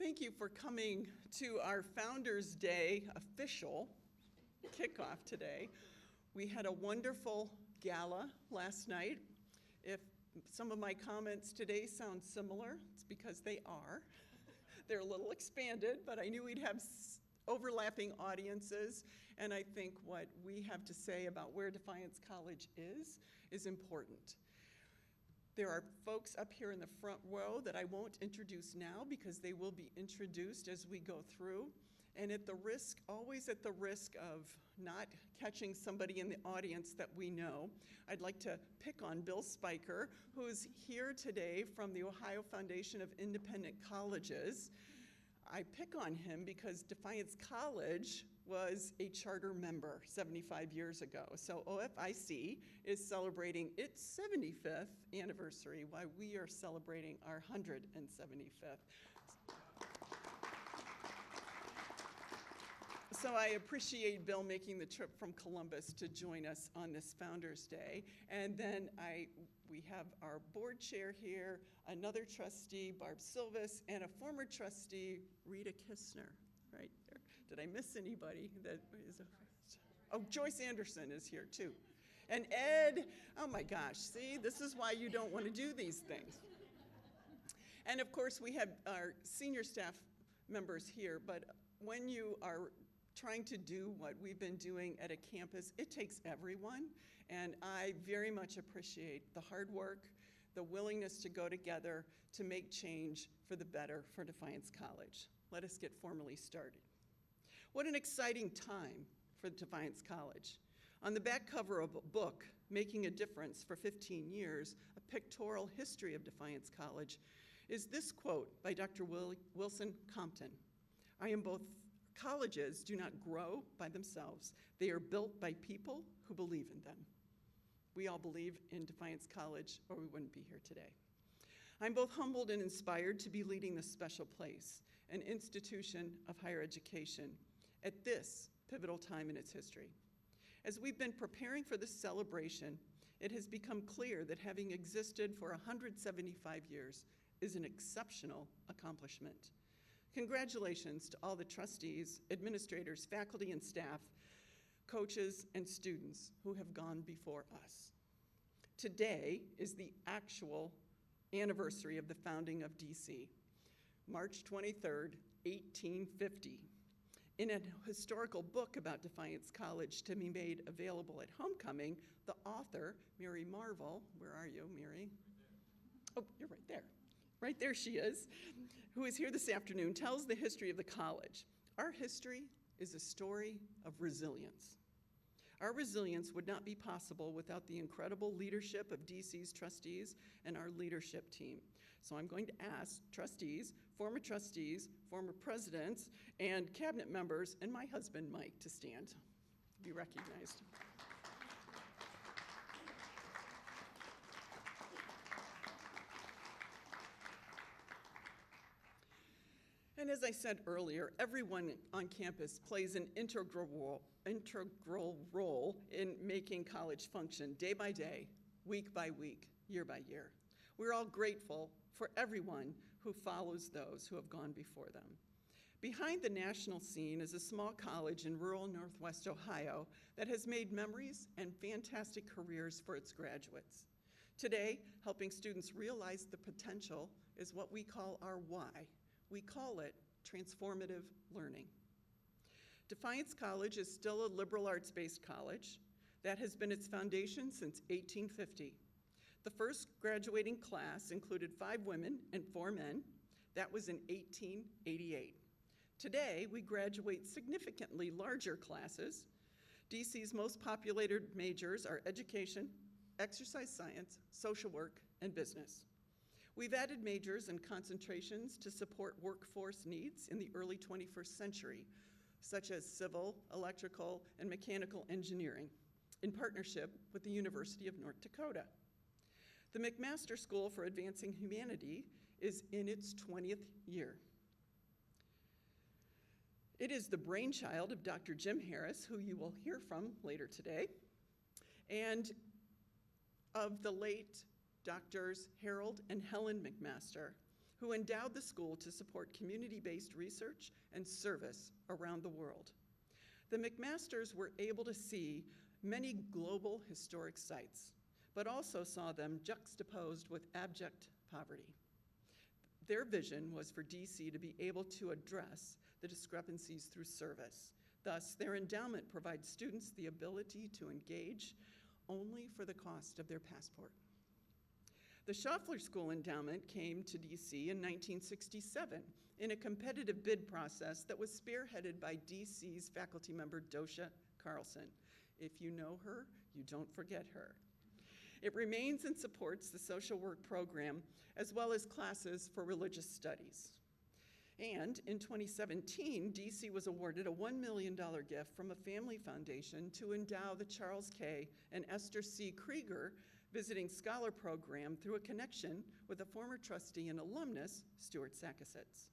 Thank you for coming to our Founders Day official kickoff today. We had a wonderful gala last night. If some of my comments today sound similar, it's because they are. They're a little expanded, but I knew we'd have overlapping audiences, and I think what we have to say about where Defiance College is important. There are folks up here in the front row that I won't introduce now because they will be introduced as we go through. And always at the risk of not catching somebody in the audience that we know, I'd like to pick on Bill Spiker, who's here today from the Ohio Foundation of Independent Colleges. I pick on him because Defiance College was a charter member 75 years ago. So OFIC is celebrating its 75th anniversary while we are celebrating our 175th. So I appreciate Bill making the trip from Columbus to join us on this Founders Day. And then we have our board chair here, another trustee, Barb Silvis, and a former trustee, Rita Kistner, right there. Did I miss anybody? Joyce Anderson is here too. And Ed, oh my gosh, see, this is why you don't want to do these things. And of course, we have our senior staff members here, but when you are trying to do what we've been doing at a campus, it takes everyone, and I very much appreciate the hard work, the willingness to go together to make change for the better for Defiance College. Let us get formally started. What an exciting time for Defiance College. On the back cover of a book, Making a Difference for 15 Years, a pictorial history of Defiance College, is this quote by Dr. Wilson Compton. Colleges do not grow by themselves. They are built by people who believe in them. We all believe in Defiance College, or we wouldn't be here today. I'm both humbled and inspired to be leading this special place, an institution of higher education, at this pivotal time in its history. As we've been preparing for this celebration, it has become clear that having existed for 175 years is an exceptional accomplishment. Congratulations to all the trustees, administrators, faculty and staff, coaches and students who have gone before us. Today is the actual anniversary of the founding of DC, March 23rd, 1850. In a historical book about Defiance College to be made available at homecoming, the author, Mary Marvel, where are you, Mary? Oh, you're right there. Right there she is, who is here this afternoon, tells the history of the college. Our history is a story of resilience. Our resilience would not be possible without the incredible leadership of DC's trustees and our leadership team. So I'm going to ask trustees, former presidents, and cabinet members, and my husband, Mike, to stand, be recognized. And as I said earlier, everyone on campus plays an integral role in making college function day by day, week by week, year by year. We're all grateful for everyone who follows those who have gone before them. Behind the national scene is a small college in rural Northwest Ohio that has made memories and fantastic careers for its graduates. Today, helping students realize the potential is what we call our why. We call it transformative learning. Defiance College is still a liberal arts-based college that has been its foundation since 1850. The first graduating class included 5 women and 4 men. That was in 1888. Today, we graduate significantly larger classes. DC's most populated majors are education, exercise science, social work, and business. We've added majors and concentrations to support workforce needs in the early 21st century, such as civil, electrical, and mechanical engineering, in partnership with the University of North Dakota. The McMaster School for Advancing Humanity is in its 20th year. It is the brainchild of Dr. Jim Harris, who you will hear from later today, and of the late Doctors Harold and Helen McMaster, who endowed the school to support community-based research and service around the world. The McMasters were able to see many global historic sites, but also saw them juxtaposed with abject poverty. Their vision was for DC to be able to address the discrepancies through service. Thus, their endowment provides students the ability to engage only for the cost of their passport. The Schaffler School Endowment came to DC in 1967 in a competitive bid process that was spearheaded by DC's faculty member Dosha Carlson. If you know her, you don't forget her. It remains and supports the social work program as well as classes for religious studies. And in 2017, DC was awarded a $1 million gift from a family foundation to endow the Charles K. and Esther C. Krieger Visiting Scholar Program through a connection with a former trustee and alumnus, Stuart Sakasitz.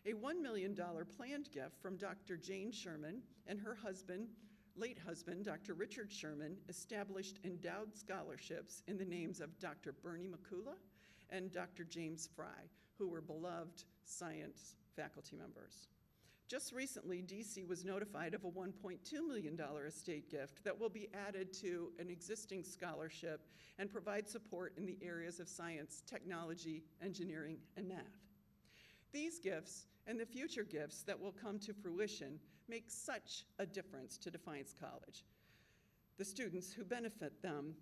A $1 million planned gift from Dr. Jane Sherman and her husband, late husband, Dr. Richard Sherman, established endowed scholarships in the names of Dr. Bernie McCullough and Dr. James Fry, who were beloved science faculty members. Just recently, DC was notified of a $1.2 million estate gift that will be added to an existing scholarship and provide support in the areas of science, technology, engineering, and math. These gifts and the future gifts that will come to fruition make such a difference to Defiance College. The students who benefit them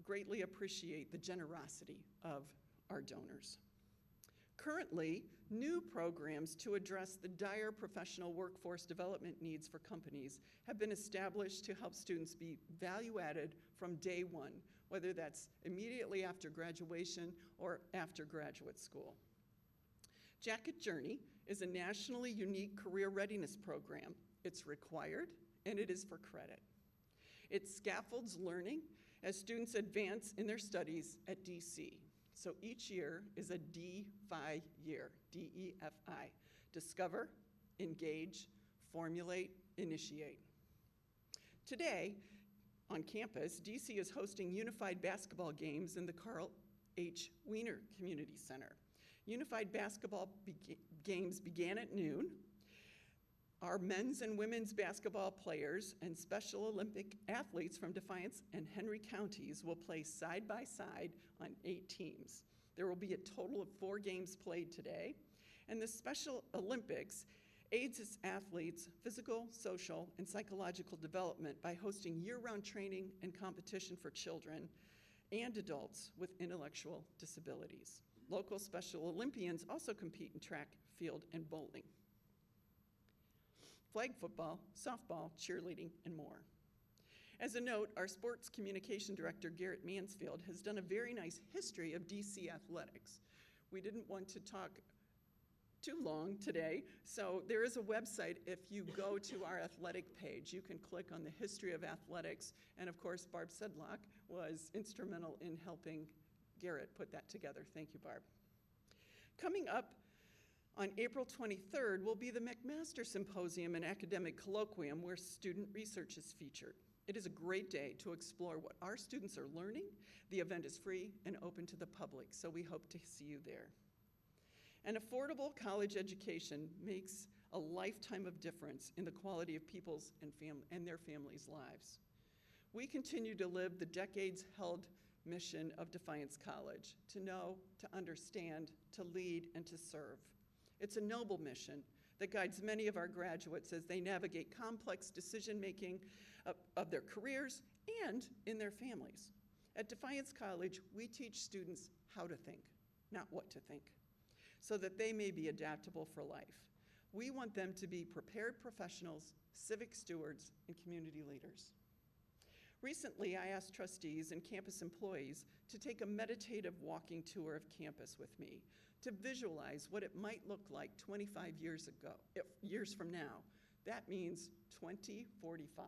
greatly appreciate the generosity of our donors. Currently, new programs to address the dire professional workforce development needs for companies have been established to help students be value-added from day one, whether that's immediately after graduation or after graduate school. Jacket Journey is a nationally unique career readiness program. It's required, and it is for credit. It scaffolds learning as students advance in their studies at DC. So each year is a DEFI year, D-E-F-I. Discover, engage, formulate, initiate. Today, on campus, DC is hosting unified basketball games in the Carl H. Wiener Community Center. Unified basketball games began at noon. Our men's and women's basketball players and Special Olympic athletes from Defiance and Henry counties will play side by side on 8 teams. There will be a total of 4 games played today, and the Special Olympics aids its athletes' physical, social, and psychological development by hosting year-round training and competition for children and adults with intellectual disabilities. Local Special Olympians also compete in track, field, and bowling, flag football, softball, cheerleading, and more. As a note, our sports communication director, Garrett Mansfield, has done a very nice history of DC athletics. We didn't want to talk too long today, so there is a website. If you go to our athletic page, you can click on the history of athletics, and of course, Barb Sedlock was instrumental in helping Garrett put that together. Thank you, Barb. Coming up on April 23rd will be the McMaster Symposium and Academic Colloquium, where student research is featured. It is a great day to explore what our students are learning. The event is free and open to the public, so we hope to see you there. An affordable college education makes a lifetime of difference in the quality of people's and their families' lives. We continue to live the decades-held mission of Defiance College: to know, to understand, to lead, and to serve. It's a noble mission that guides many of our graduates as they navigate complex decision-making of their careers and in their families. At Defiance College, we teach students how to think, not what to think, so that they may be adaptable for life. We want them to be prepared professionals, civic stewards, and community leaders. Recently, I asked trustees and campus employees to take a meditative walking tour of campus with me to visualize what it might look like 25 years from now. That means 2045.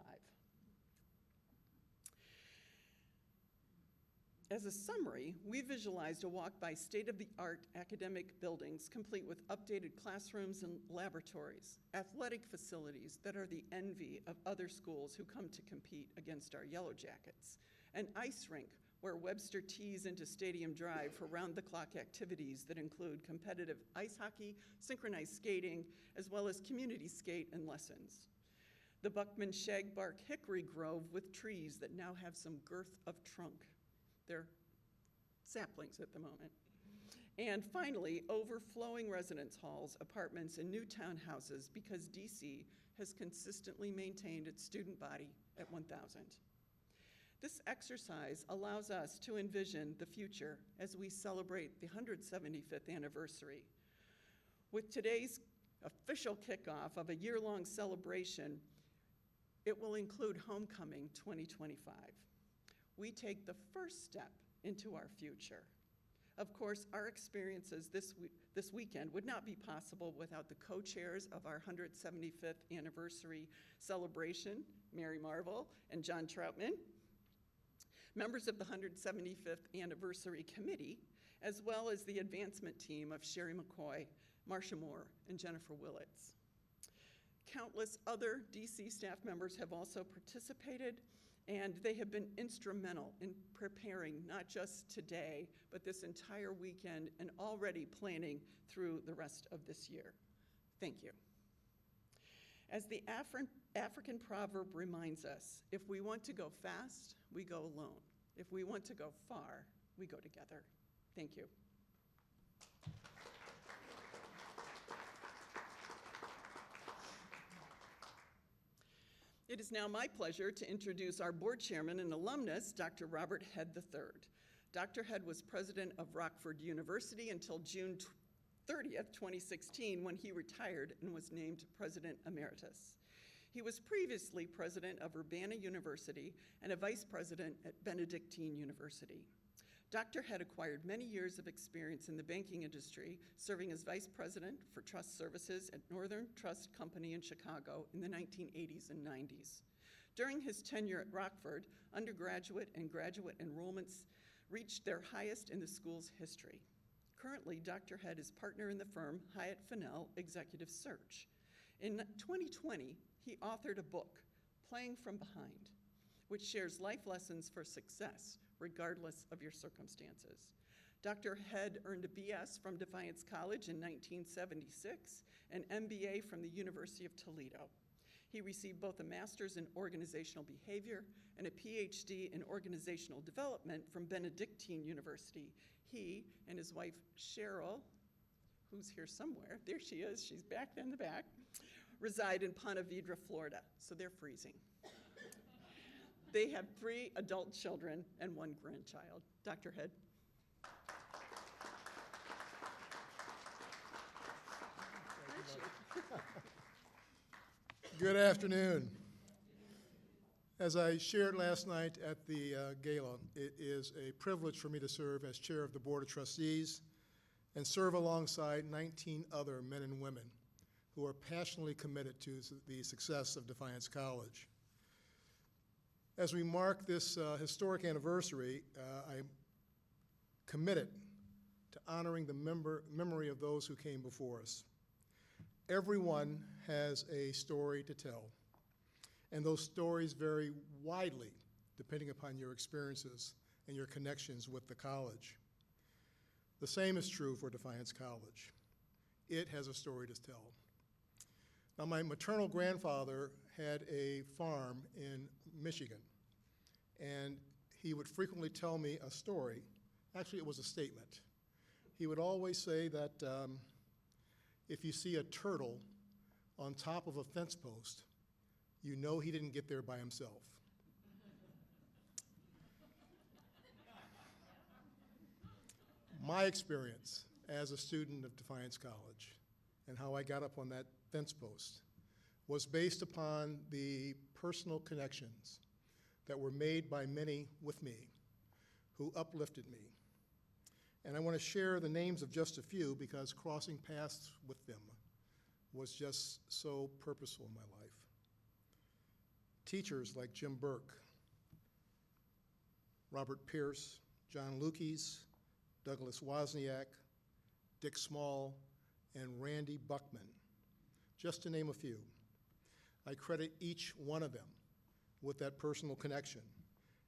As a summary, we visualized a walk by state-of-the-art academic buildings complete with updated classrooms and laboratories, athletic facilities that are the envy of other schools who come to compete against our Yellow Jackets, an ice rink where Webster tees into Stadium Drive for round-the-clock activities that include competitive ice hockey, synchronized skating, as well as community skate and lessons. The Buckman Shagbark Hickory Grove with trees that now have some girth of trunk. They're saplings at the moment. And finally, overflowing residence halls, apartments, and new townhouses because DC has consistently maintained its student body at 1,000. This exercise allows us to envision the future as we celebrate the 175th anniversary. With today's official kickoff of a year-long celebration, it will include Homecoming 2025. We take the first step into our future. Of course, our experiences this weekend would not be possible without the co-chairs of our 175th anniversary celebration, Mary Marvel and John Troutman, members of the 175th Anniversary Committee, as well as the advancement team of Sherry McCoy, Marcia Moore, and Jennifer Willits. Countless other DC staff members have also participated, and they have been instrumental in preparing not just today, but this entire weekend and already planning through the rest of this year. Thank you. As the African proverb reminds us, if we want to go fast, we go alone. If we want to go far, we go together. Thank you. It is now my pleasure to introduce our board chairman and alumnus, Dr. Robert Head III. Dr. Head was president of Rockford University until June 30th, 2016, when he retired and was named president emeritus. He was previously president of Urbana University and a vice president at Benedictine University. Dr. Head acquired many years of experience in the banking industry, serving as vice president for trust services at Northern Trust Company in Chicago in the 1980s and 90s. During his tenure at Rockford, undergraduate and graduate enrollments reached their highest in the school's history. Currently, Dr. Head is partner in the firm Hyatt Fennell Executive Search. In 2020, he authored a book, Playing from Behind, which shares life lessons for success, regardless of your circumstances. Dr. Head earned a BS from Defiance College in 1976, an MBA from the University of Toledo. He received both a master's in organizational behavior and a PhD in organizational development from Benedictine University. He and his wife, Cheryl, who's here somewhere, there she is, she's back in the back, reside in Ponte Vedra, Florida, so they're freezing. They have 3 adult children and 1 grandchild. Dr. Head. Good afternoon. As I shared last night at the gala, it is a privilege for me to serve as chair of the Board of Trustees and serve alongside 19 other men and women who are passionately committed to the success of Defiance College. As we mark this historic anniversary, I'm committed to honoring the memory of those who came before us. Everyone has a story to tell, and those stories vary widely depending upon your experiences and your connections with the college. The same is true for Defiance College. It has a story to tell. Now, my maternal grandfather had a farm in Michigan, and he would frequently tell me a story. Actually, it was a statement. He would always say that if you see a turtle on top of a fence post, you know he didn't get there by himself. My experience as a student of Defiance College and how I got up on that fence post was based upon the personal connections that were made by many with me who uplifted me. And I want to share the names of just a few because crossing paths with them was just so purposeful in my life. Teachers like Jim Burke, Robert Pierce, John Lukes, Douglas Wozniak, Dick Small, and Randy Buckman, just to name a few. I credit each one of them with that personal connection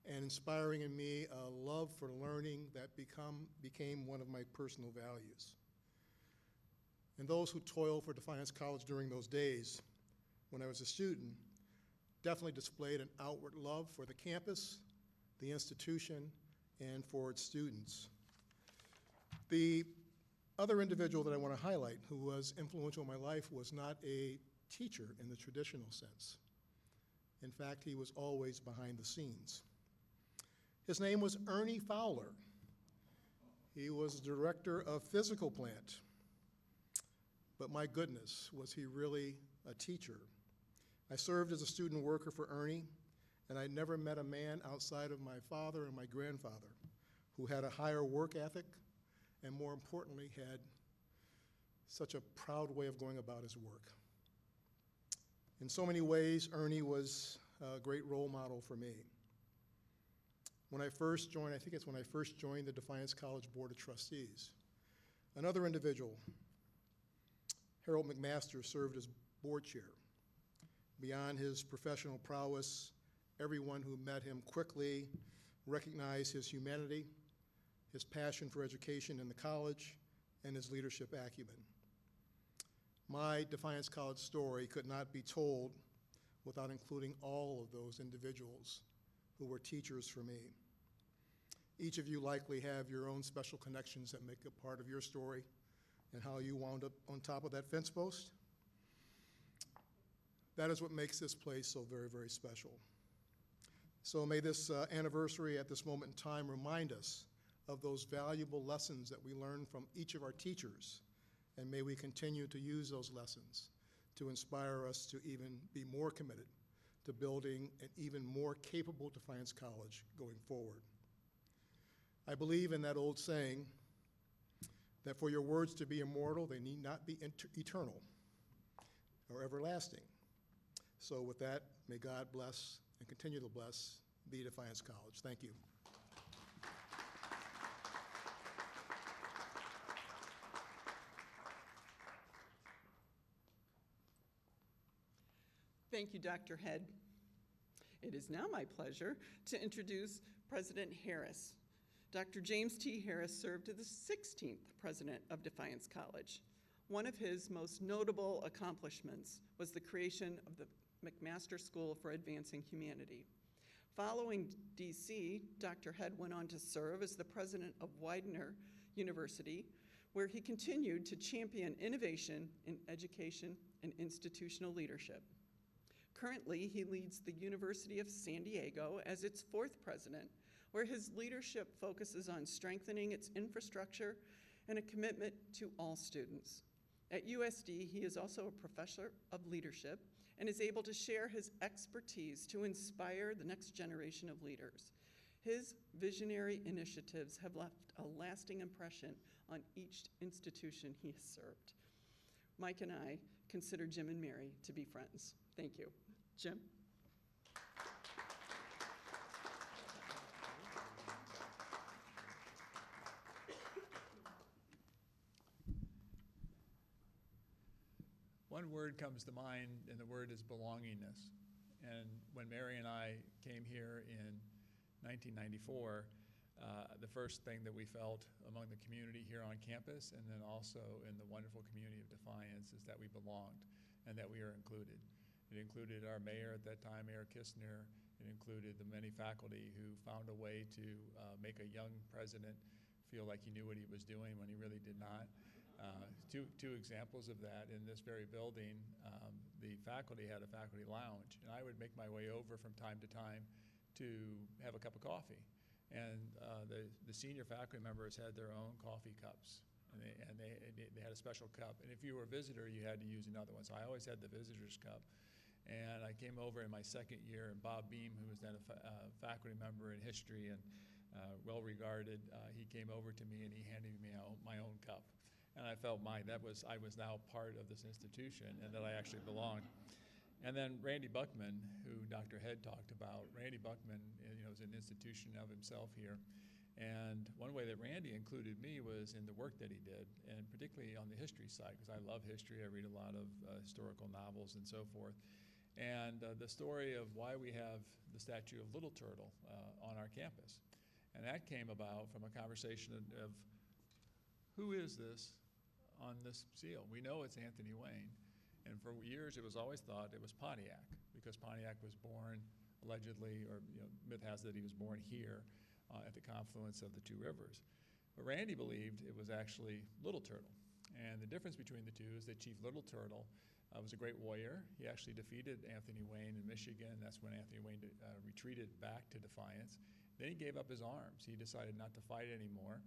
and inspiring in me a love for learning that became one of my personal values. And those who toiled for Defiance College during those days, when I was a student, definitely displayed an outward love for the campus, the institution, and for its students. The other individual that I want to highlight who was influential in my life was not a teacher in the traditional sense. In fact, he was always behind the scenes. His name was Ernie Fowler. He was the director of physical plant. But my goodness, was he really a teacher? I served as a student worker for Ernie, and I never met a man outside of my father and my grandfather who had a higher work ethic and, more importantly, had such a proud way of going about his work. In so many ways, Ernie was a great role model for me. When I first joined, I think it's when I first joined the Defiance College Board of Trustees, another individual, Harold McMaster, served as board chair. Beyond his professional prowess, everyone who met him quickly recognized his humanity, his passion for education in the college, and his leadership acumen. My Defiance College story could not be told without including all of those individuals who were teachers for me. Each of you likely have your own special connections that make a part of your story and how you wound up on top of that fence post. That is what makes this place so very, very special. So may this anniversary at this moment in time remind us of those valuable lessons that we learn from each of our teachers, and may we continue to use those lessons to inspire us to even be more committed to building an even more capable Defiance College going forward. I believe in that old saying that for your words to be immortal, they need not be eternal or everlasting. So with that, may God bless and continue to bless the Defiance College. Thank you. Thank you, Dr. Head. It is now my pleasure to introduce President Harris. Dr. James T. Harris served as the 16th president of Defiance College. One of his most notable accomplishments was the creation of the McMaster School for Advancing Humanity. Following DC, Dr. Head went on to serve as the president of Widener University, where he continued to champion innovation in education and institutional leadership. Currently, he leads the University of San Diego as its 4th president, where his leadership focuses on strengthening its infrastructure and a commitment to all students. At USD, he is also a professor of leadership and is able to share his expertise to inspire the next generation of leaders. His visionary initiatives have left a lasting impression on each institution he has served. Mike and I consider Jim and Mary to be friends. Thank you. Jim? One word comes to mind, and the word is belongingness. And when Mary and I came here in 1994, the first thing that we felt among the community here on campus, and then also in the wonderful community of Defiance, is that we belonged and that we are included. It included our mayor at that time, Mayor Kistner. It included the many faculty who found a way to make a young president feel like he knew what he was doing when he really did not. Two examples of that in this very building, the faculty had a faculty lounge, and I would make my way over from time to time to have a cup of coffee. And the senior faculty members had their own coffee cups, and they had a special cup. And if you were a visitor, you had to use another one. So I always had the visitor's cup. And I came over in my second year, and Bob Beam, who was then a faculty member in history and well regarded, he came over to me and he handed me my own cup. And I felt I was now part of this institution and that I actually belonged. And then Randy Buckman, who Dr. Head talked about, Randy Buckman, is an institution of himself here. And one way that Randy included me was in the work that he did, and particularly on the history side, because I love history. I read a lot of historical novels and so forth. and the story of why we have the statue of Little Turtle on our campus. And that came about from a conversation of who is this on this seal? We know it's Anthony Wayne, and for years it was always thought it was Pontiac, because Pontiac was born allegedly, or myth has it that he was born here at the confluence of the two rivers. But Randy believed it was actually Little Turtle. And the difference between the two is that Chief Little Turtle was a great warrior. He actually defeated Anthony Wayne in Michigan. That's when Anthony Wayne retreated back to Defiance. Then he gave up his arms. He decided not to fight anymore.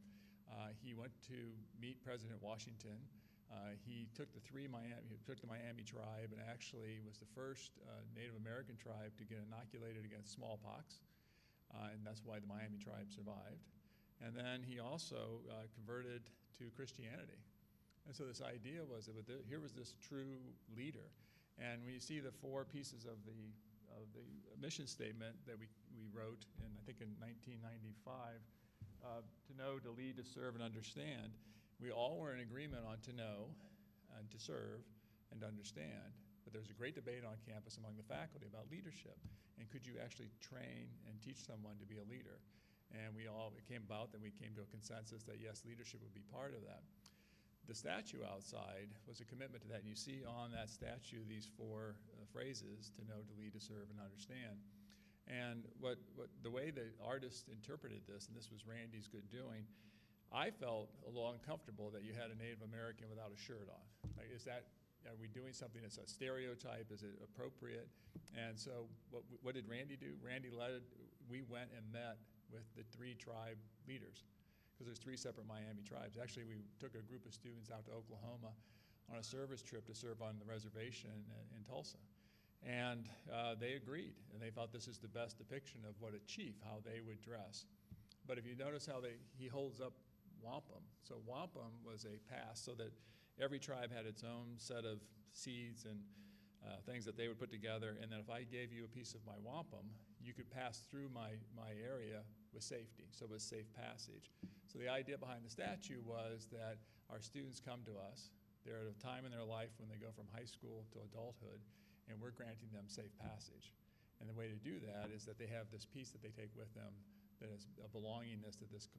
He went to meet President Washington. He took the Miami tribe, and actually was the first Native American tribe to get inoculated against smallpox, and that's why the Miami tribe survived. And then he also converted to Christianity. And so this idea was that here was this true leader. And when you see the 4 pieces of the mission statement that we wrote in, I think in 1995, to know, to lead, to serve, and understand, we all were in agreement on to know, and to serve, and to understand. But there's a great debate on campus among the faculty about leadership. And could you actually train and teach someone to be a leader? And it came about that we came to a consensus that yes, leadership would be part of that. The statue outside was a commitment to that. And you see on that statue these 4 phrases: to know, to lead, to serve, and understand. And the way the artist interpreted this, and this was Randy's good doing, I felt a little uncomfortable that you had a Native American without a shirt on. Like, are we doing something that's a stereotype? Is it appropriate? And so what did Randy do? We went and met with the 3 tribe leaders, because there's 3 separate Miami tribes. Actually, we took a group of students out to Oklahoma on a service trip to serve on the reservation in Tulsa. And they agreed, and they thought this is the best depiction of what a chief, how they would dress. But if you notice how he holds up wampum. So wampum was a pass, so that every tribe had its own set of seeds and things that they would put together, and then if I gave you a piece of my wampum, you could pass through my area with safety, so it was safe passage. So the idea behind the statue was that our students come to us, they're at a time in their life when they go from high school to adulthood, and we're granting them safe passage. And the way to do that is that they have this piece that they take with them that is a belongingness to this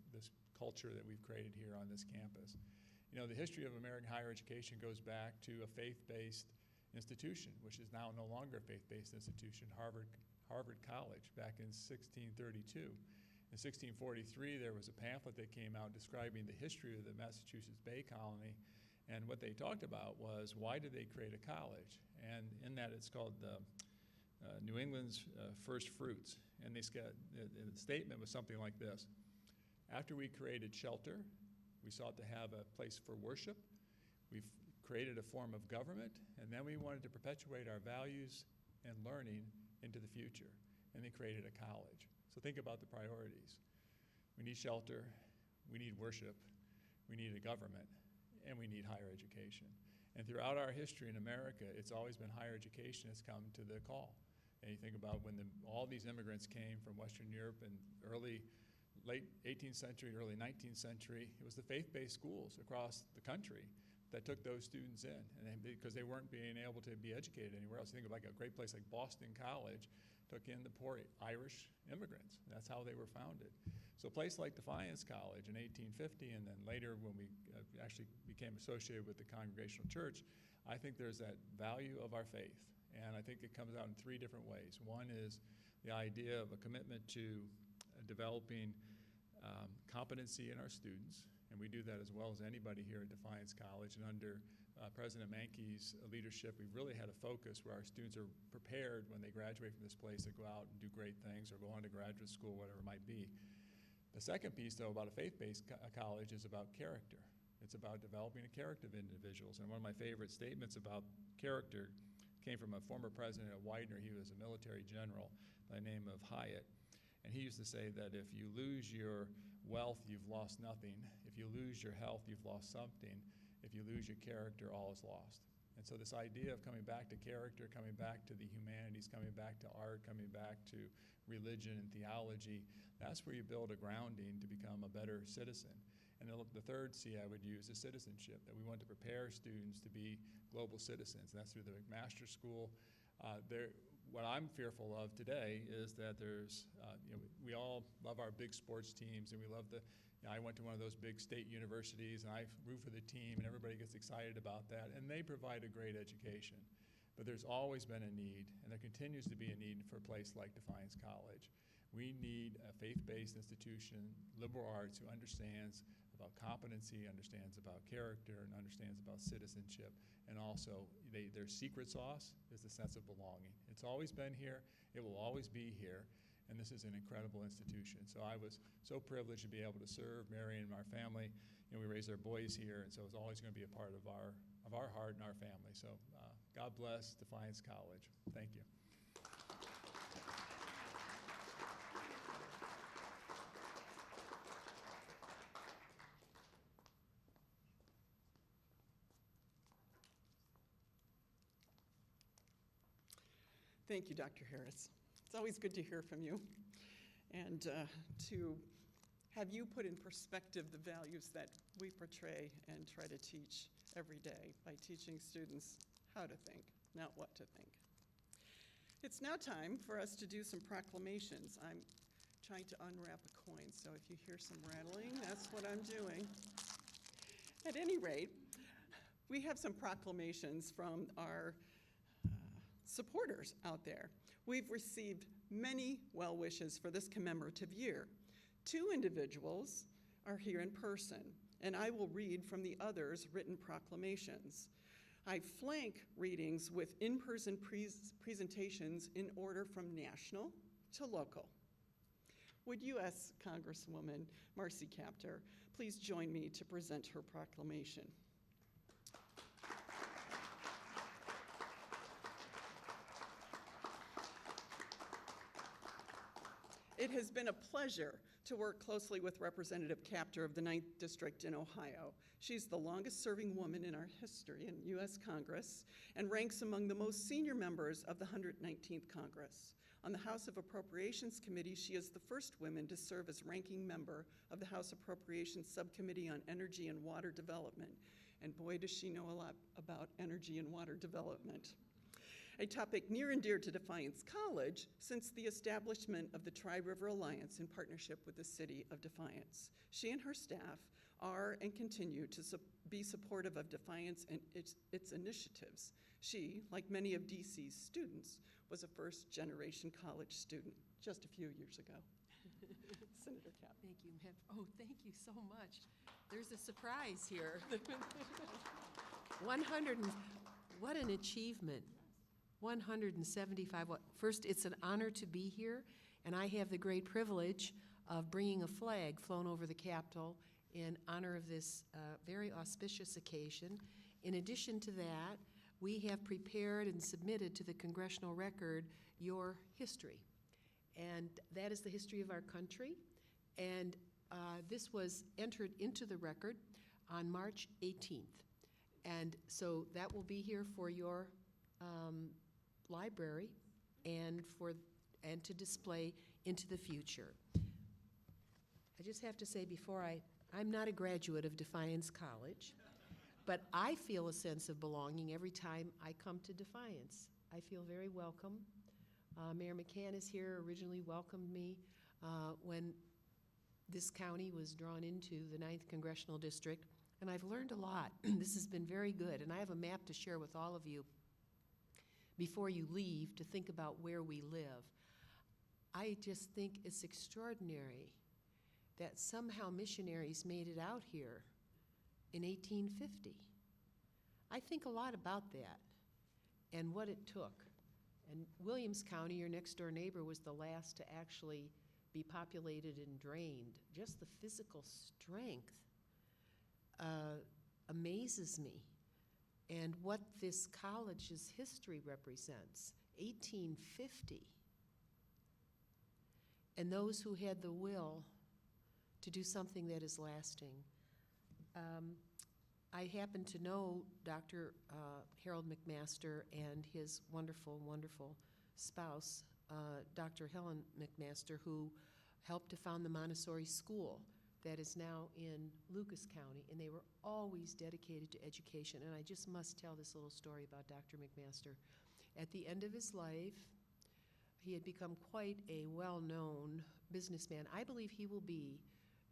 culture that we've created here on this campus. You know, the history of American higher education goes back to a faith-based institution, which is now no longer a faith-based institution, Harvard College, back in 1632. In 1643, there was a pamphlet that came out describing the history of the Massachusetts Bay Colony, and what they talked about was, why did they create a college? And in that, it's called New England's First Fruits. And the statement was something like this: after we created shelter, we sought to have a place for worship, we've created a form of government, and then we wanted to perpetuate our values and learning into the future. And they created a college. So think about the priorities. We need shelter, we need worship, we need a government, and we need higher education. And throughout our history in America, it's always been higher education has come to the call. And you think about when all these immigrants came from Western Europe in late 18th century, early 19th century, it was the faith-based schools across the country that took those students in, and because they weren't being able to be educated anywhere else. You think of like a great place like Boston College took in the poor Irish immigrants. That's how they were founded. So a place like Defiance College in 1850, and then later when we actually became associated with the Congregational Church, I think there's that value of our faith. And I think it comes out in 3 different ways. One is the idea of a commitment to developing competency in our students, and we do that as well as anybody here at Defiance College. And under President Mankey's leadership, we've really had a focus where our students are prepared when they graduate from this place to go out and do great things or go on to graduate school, whatever it might be. The second piece, though, about a faith-based college is about character. It's about developing a character of individuals. And one of my favorite statements about character came from a former president of Widener. He was a military general by the name of Hyatt. And he used to say that if you lose your wealth, you've lost nothing. If you lose your health, you've lost something. If you lose your character, all is lost. And so this idea of coming back to character, coming back to the humanities, coming back to art, coming back to religion and theology, that's where you build a grounding to become a better citizen. And the third C I would use is citizenship, that we want to prepare students to be global citizens. And that's through the McMaster School. What I'm fearful of today is that we all love our big sports teams, and we love I went to one of those big state universities, and I root for the team, and everybody gets excited about that, and they provide a great education. But there's always been a need, and there continues to be a need for a place like Defiance College. We need a faith-based institution, liberal arts, who understands about competency, understands about character, and understands about citizenship. And also, their secret sauce is the sense of belonging. It's always been here. It will always be here. And this is an incredible institution. So I was so privileged to be able to serve Mary and our family. We raised our boys here, and so it's always going to be a part of our heart and our family. So God bless Defiance College. Thank you. Thank you, Dr. Harris. It's always good to hear from you and to have you put in perspective the values that we portray and try to teach every day by teaching students how to think, not what to think. It's now time for us to do some proclamations. I'm trying to unwrap a coin, so if you hear some rattling, that's what I'm doing. At any rate, we have some proclamations from our supporters out there. We've received many well wishes for this commemorative year. 2 individuals are here in person, and I will read from the others' written proclamations. I flank readings with in-person presentations in order from national to local. Would U.S. Congresswoman Marcy Kaptur please join me to present her proclamation? It has been a pleasure to work closely with Representative Kaptur of the 9th District in Ohio. She's the longest-serving woman in our history in U.S. Congress and ranks among the most senior members of the 119th Congress. On the House of Appropriations Committee, she is the first woman to serve as ranking member of the House Appropriations Subcommittee on Energy and Water Development. And boy, does she know a lot about energy and water development. A topic near and dear to Defiance College since the establishment of the Tri-River Alliance in partnership with the city of Defiance. She and her staff are and continue to be supportive of Defiance and its initiatives. She, like many of DC's students, was a first-generation college student just a few years ago. Senator Cap. Thank you, Matt. Oh, thank you so much. There's a surprise here. 100, what an achievement. 175. First, it's an honor to be here, and I have the great privilege of bringing a flag flown over the Capitol in honor of this very auspicious occasion. In addition to that, we have prepared and submitted to the Congressional Record your history, and that is the history of our country, and this was entered into the record on March 18th, and so that will be here for your library and to display into the future. I just have to say before I'm not a graduate of Defiance College, but I feel a sense of belonging every time I come to Defiance. I feel very welcome. Mayor McCann is here, originally welcomed me when this county was drawn into the 9th Congressional District, and I've learned a lot. This has been very good, and I have a map to share with all of you before you leave to think about where we live. I just think it's extraordinary that somehow missionaries made it out here in 1850. I think a lot about that and what it took. And Williams County, your next door neighbor, was the last to actually be populated and drained. Just the physical strength amazes me. And what this college's history represents, 1850. And those who had the will to do something that is lasting. I happen to know Dr. Harold McMaster and his wonderful, wonderful spouse, Dr. Helen McMaster, who helped to found the Montessori school that is now in Lucas County, and they were always dedicated to education. And I just must tell this little story about Dr. McMaster. At the end of his life, he had become quite a well-known businessman. I believe he will be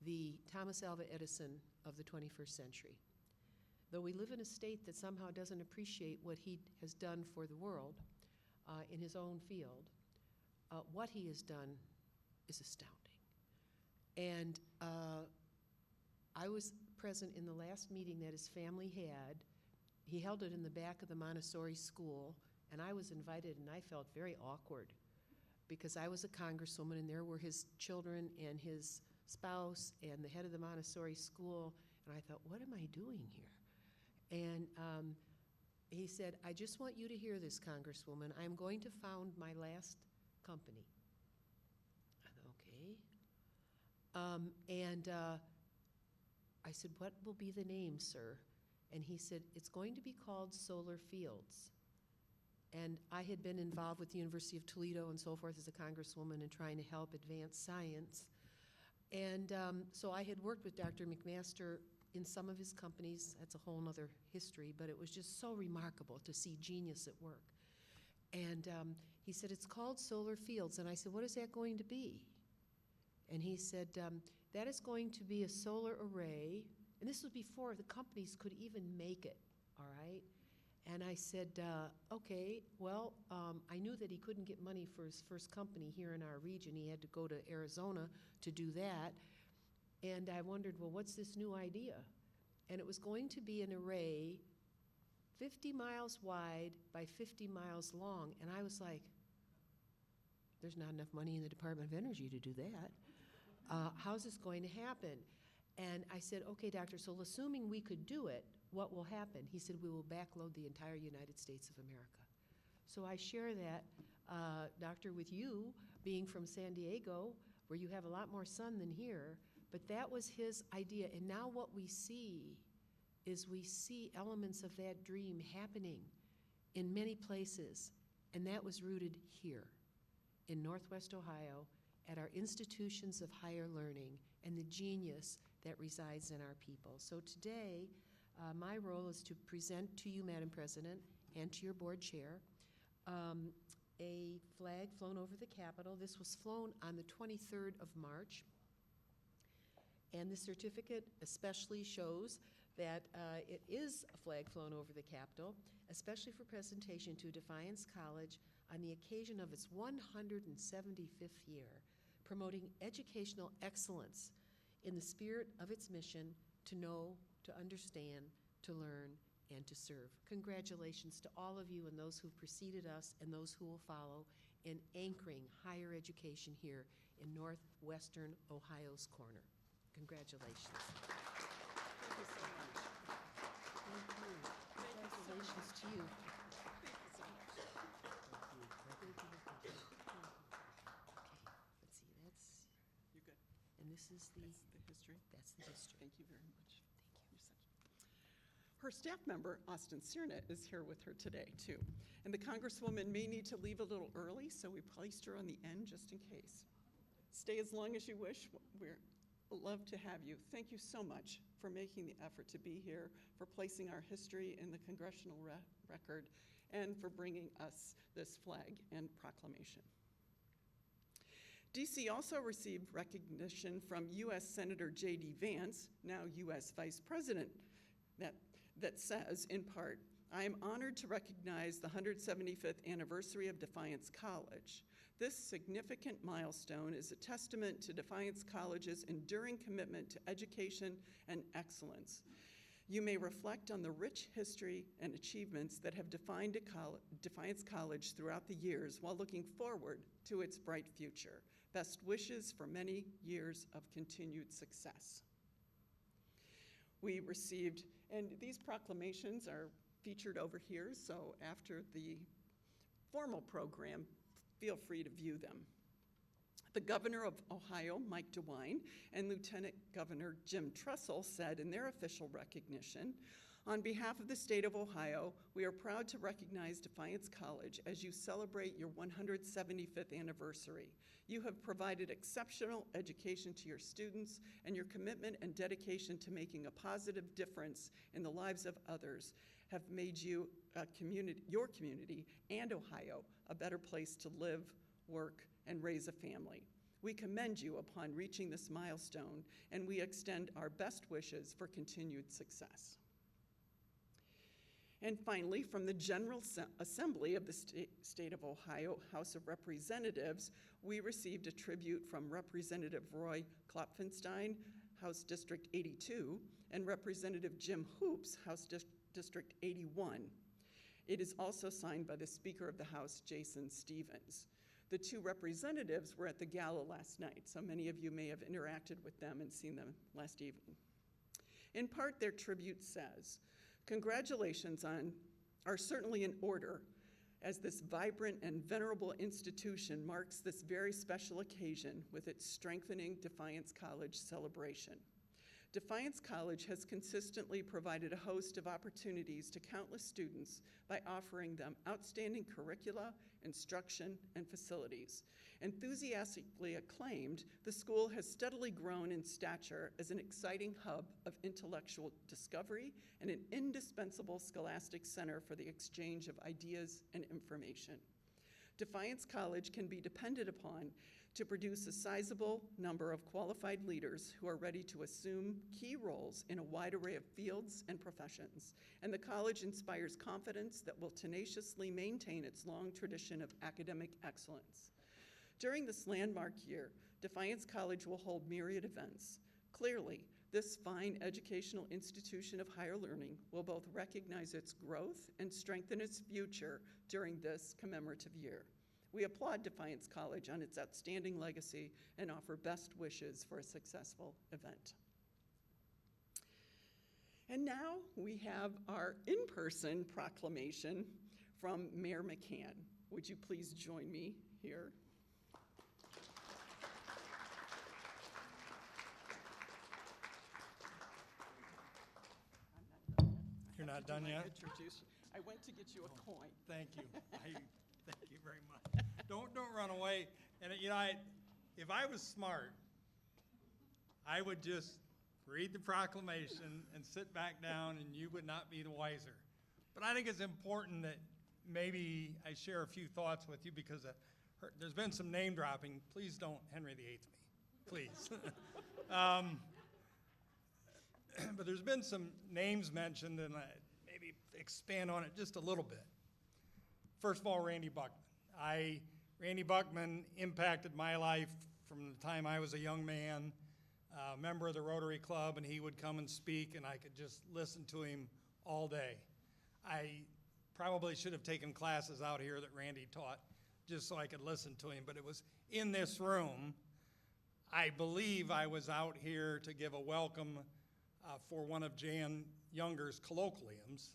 the Thomas Alva Edison of the 21st century. Though we live in a state that somehow doesn't appreciate what he has done for the world in his own field, what he has done is astounding. And I was present in the last meeting that his family had. He held it in the back of the Montessori school, and I was invited, and I felt very awkward because I was a congresswoman, and there were his children and his spouse and the head of the Montessori school, and I thought, what am I doing here? And he said, I just want you to hear this, Congresswoman. I'm going to found my last company. I thought, okay. I said, what will be the name, sir? And he said, it's going to be called Solar Fields. And I had been involved with the University of Toledo and so forth as a congresswoman and trying to help advance science. And so I had worked with Dr. McMaster in some of his companies. That's a whole other history, but it was just so remarkable to see genius at work. And he said, it's called Solar Fields. And I said, what is that going to be? And he said, that is going to be a solar array. And this was before the companies could even make it, all right? And I said, okay, well, I knew that he couldn't get money for his first company here in our region. He had to go to Arizona to do that. And I wondered, well, what's this new idea? And it was going to be an array 50 miles wide by 50 miles long. And I was like, there's not enough money in the Department of Energy to do that. How's this going to happen? And I said, okay, doctor, so assuming we could do it, what will happen? He said, we will backload the entire United States of America. So I share that, doctor, with you, being from San Diego, where you have a lot more sun than here, but that was his idea. And now what we see is we see elements of that dream happening in many places, and that was rooted here in Northwest Ohio at our institutions of higher learning and the genius that resides in our people. So today, my role is to present to you, Madam President, and to your board chair, a flag flown over the Capitol. This was flown on the 23rd of March. And the certificate especially shows that it is a flag flown over the Capitol, especially for presentation to Defiance College on the occasion of its 175th year, promoting educational excellence in the spirit of its mission to know, to understand, to learn, and to serve. Congratulations to all of you and those who've preceded us and those who will follow in anchoring higher education here in northwestern Ohio's corner. Congratulations. Thank you so much. Thank you. Congratulations to you. Thank you so much. Okay, let's see, that's, You good? and this is the, That's the history. that's the history. Thank you very much. Thank you. You're such- Her staff member, Austin Cierna, is here with her today, too. And the Congresswoman may need to leave a little early, so we placed her on the end just in case. Stay as long as you wish. We're love to have you. Thank you so much for making the effort to be here, for placing our history in the congressional record, and for bringing us this flag and proclamation. DC also received recognition from U.S. Senator J.D. Vance, now U.S. Vice President, that says, in part, I am honored to recognize the 175th anniversary of Defiance College. This significant milestone is a testament to Defiance College's enduring commitment to education and excellence. You may reflect on the rich history and achievements that have defined Defiance College throughout the years while looking forward to its bright future. Best wishes for many years of continued success. We received, and these proclamations are featured over here, so after the formal program, feel free to view them. The Governor of Ohio, Mike DeWine, and Lieutenant Governor Jim Tressel said in their official recognition, on behalf of the state of Ohio, we are proud to recognize Defiance College as you celebrate your 175th anniversary. You have provided exceptional education to your students, and your commitment and dedication to making a positive difference in the lives of others have made you your community and Ohio a better place to live, work, and raise a family. We commend you upon reaching this milestone, and we extend our best wishes for continued success. And finally, from the General Assembly of the State of Ohio House of Representatives, we received a tribute from Representative Roy Klopfenstein, House District 82, and Representative Jim Hoops, House District 81. It is also signed by the Speaker of the House, Jason Stevens. The two representatives were at the gala last night, so many of you may have interacted with them and seen them last evening. In part, their tribute says, "Congratulations are certainly in order, as this vibrant and venerable institution marks this very special occasion with its strengthening Defiance College celebration. Defiance College has consistently provided a host of opportunities to countless students by offering them outstanding curricula, instruction, and facilities. Enthusiastically acclaimed, the school has steadily grown in stature as an exciting hub of intellectual discovery and an indispensable scholastic center for the exchange of ideas and information. Defiance College can be depended upon to produce a sizable number of qualified leaders who are ready to assume key roles in a wide array of fields and professions, and the college inspires confidence that will tenaciously maintain its long tradition of academic excellence. During this landmark year, Defiance College will hold myriad events. Clearly, this fine educational institution of higher learning will both recognize its growth and strengthen its future during this commemorative year. We applaud Defiance College on its outstanding legacy and offer best wishes for a successful event." And now we have our in-person proclamation from Mayor McCann. Would you please join me here? You're not done yet? I went to get you a coin. Thank you. Thank you very much. Don't run away. And if I was smart, I would just read the proclamation and sit back down and you would not be the wiser. But I think it's important that maybe I share a few thoughts with you because there's been some name dropping. Please don't Henry VIII me, please. But there's been some names mentioned, and I maybe expand on it just a little bit. First of all, Randy Buckman. Randy Buckman impacted my life from the time I was a young man, a member of the Rotary Club, and he would come and speak, and I could just listen to him all day. I probably should have taken classes out here that Randy taught just so I could listen to him, but it was in this room. I believe I was out here to give a welcome for one of Jan Younger's colloquiums,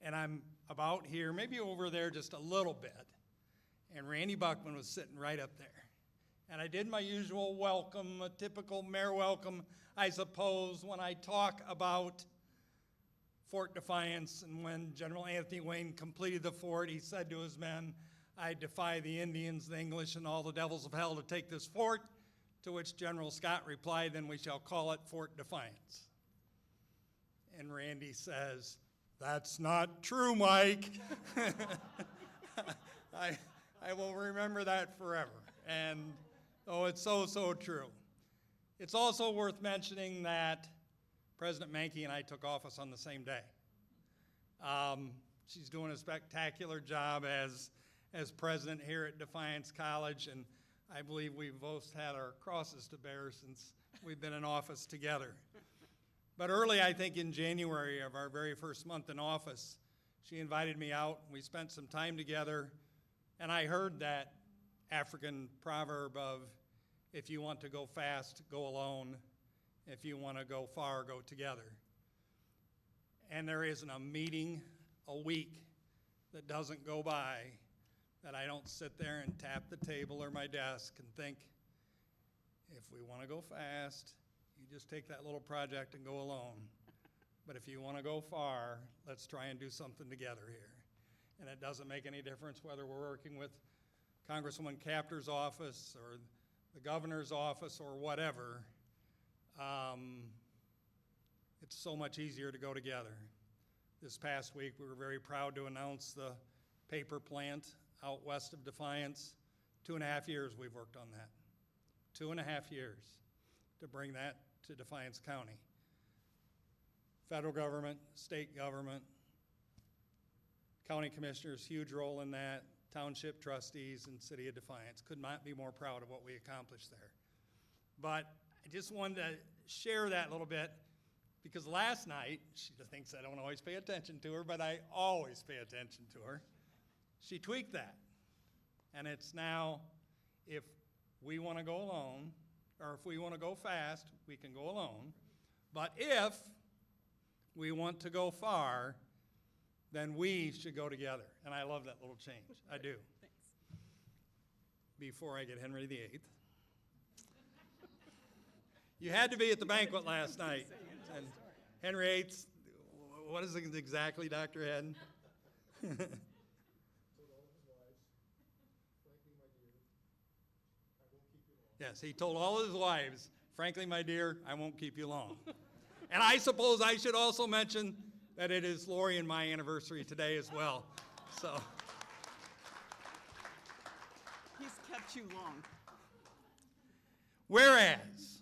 and I'm about here, maybe over there just a little bit, and Randy Buckman was sitting right up there. And I did my usual welcome, a typical mayor welcome, I suppose, when I talk about Fort Defiance, and when General Anthony Wayne completed the fort, he said to his men, "I defy the Indians, the English, and all the devils of hell to take this fort," to which General Scott replied, "Then we shall call it Fort Defiance." And Randy says, "That's not true, Mike." I will remember that forever. And oh, it's so true. It's also worth mentioning that President Mankey and I took office on the same day. She's doing a spectacular job as president here at Defiance College, and I believe we've both had our crosses to bear since we've been in office together. But early, I think in January of our very first month in office, she invited me out, and we spent some time together, and I heard that African proverb of, if you want to go fast, go alone. If you want to go far, go together. And there isn't a meeting a week that doesn't go by that I don't sit there and tap the table or my desk and think, if we want to go fast, you just take that little project and go alone. But if you want to go far, let's try and do something together here. And it doesn't make any difference whether we're working with Congresswoman Capter's office or the governor's office or whatever. It's so much easier to go together. This past week, we were very proud to announce the paper plant out west of Defiance. 2.5 years we've worked on that. 2.5 years to bring that to Defiance County. Federal government, state government, county commissioners, huge role in that, township trustees, and city of Defiance. Could not be more proud of what we accomplished there. But I just wanted to share that a little bit because last night, she thinks I don't always pay attention to her, but I always pay attention to her. She tweaked that. And it's now, if we want to go alone, or if we want to go fast, we can go alone. But if we want to go far, then we should go together. And I love that little change. I do. Thanks. Before I get Henry VIII. You had to be at the banquet last night. And Henry VIII, what is it exactly, Dr. Hedden? Yes, he told all his wives, frankly, my dear, I won't keep you long. And I suppose I should also mention that it is Lori and my anniversary today as well. So, He's kept you long. whereas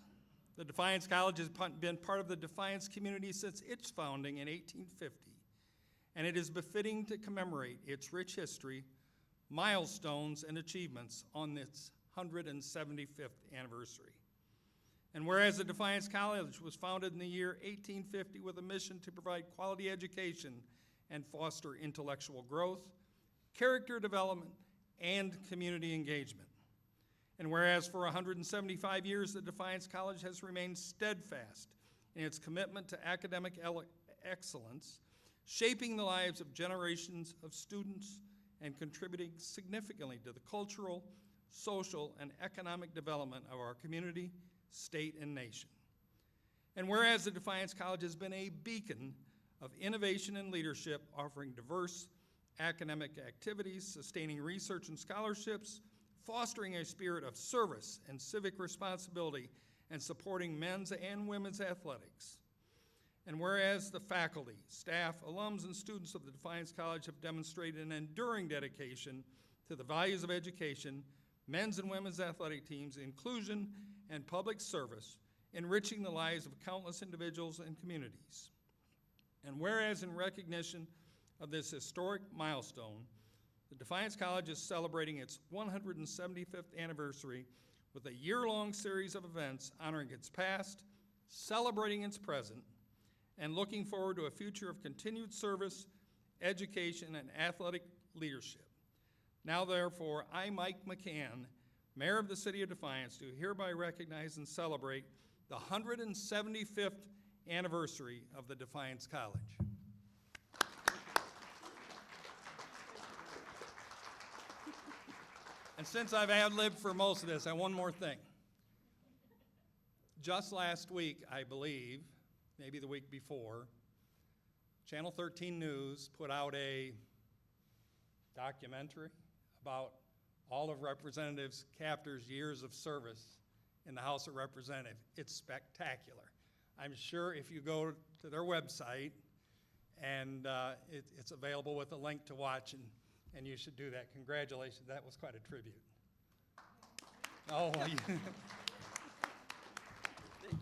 the Defiance College has been part of the Defiance community since its founding in 1850, and it is befitting to commemorate its rich history, milestones, and achievements on its 175th anniversary. And whereas the Defiance College was founded in the year 1850 with a mission to provide quality education and foster intellectual growth, character development, and community engagement. And whereas for 175 years, the Defiance College has remained steadfast in its commitment to academic excellence, shaping the lives of generations of students and contributing significantly to the cultural, social, and economic development of our community, state, and nation. And whereas the Defiance College has been a beacon of innovation and leadership, offering diverse academic activities, sustaining research and scholarships, fostering a spirit of service and civic responsibility, and supporting men's and women's athletics. And whereas the faculty, staff, alums, and students of the Defiance College have demonstrated an enduring dedication to the values of education, men's and women's athletic teams, inclusion, and public service, enriching the lives of countless individuals and communities. And whereas in recognition of this historic milestone, the Defiance College is celebrating its 175th anniversary with a year-long series of events honoring its past, celebrating its present, and looking forward to a future of continued service, education, and athletic leadership. Now, therefore, I, Mike McCann, Mayor of the City of Defiance, do hereby recognize and celebrate the 175th anniversary of the Defiance College. And since I've ad-libbed for most of this, I have one more thing. Just last week, I believe, maybe the week before, Channel 13 News put out a documentary about all of Representative Capter's years of service in the House of Representatives. It's spectacular. I'm sure if you go to their website, and it's available with a link to watch, and you should do that. Congratulations, that was quite a tribute. Oh, well, Thank you.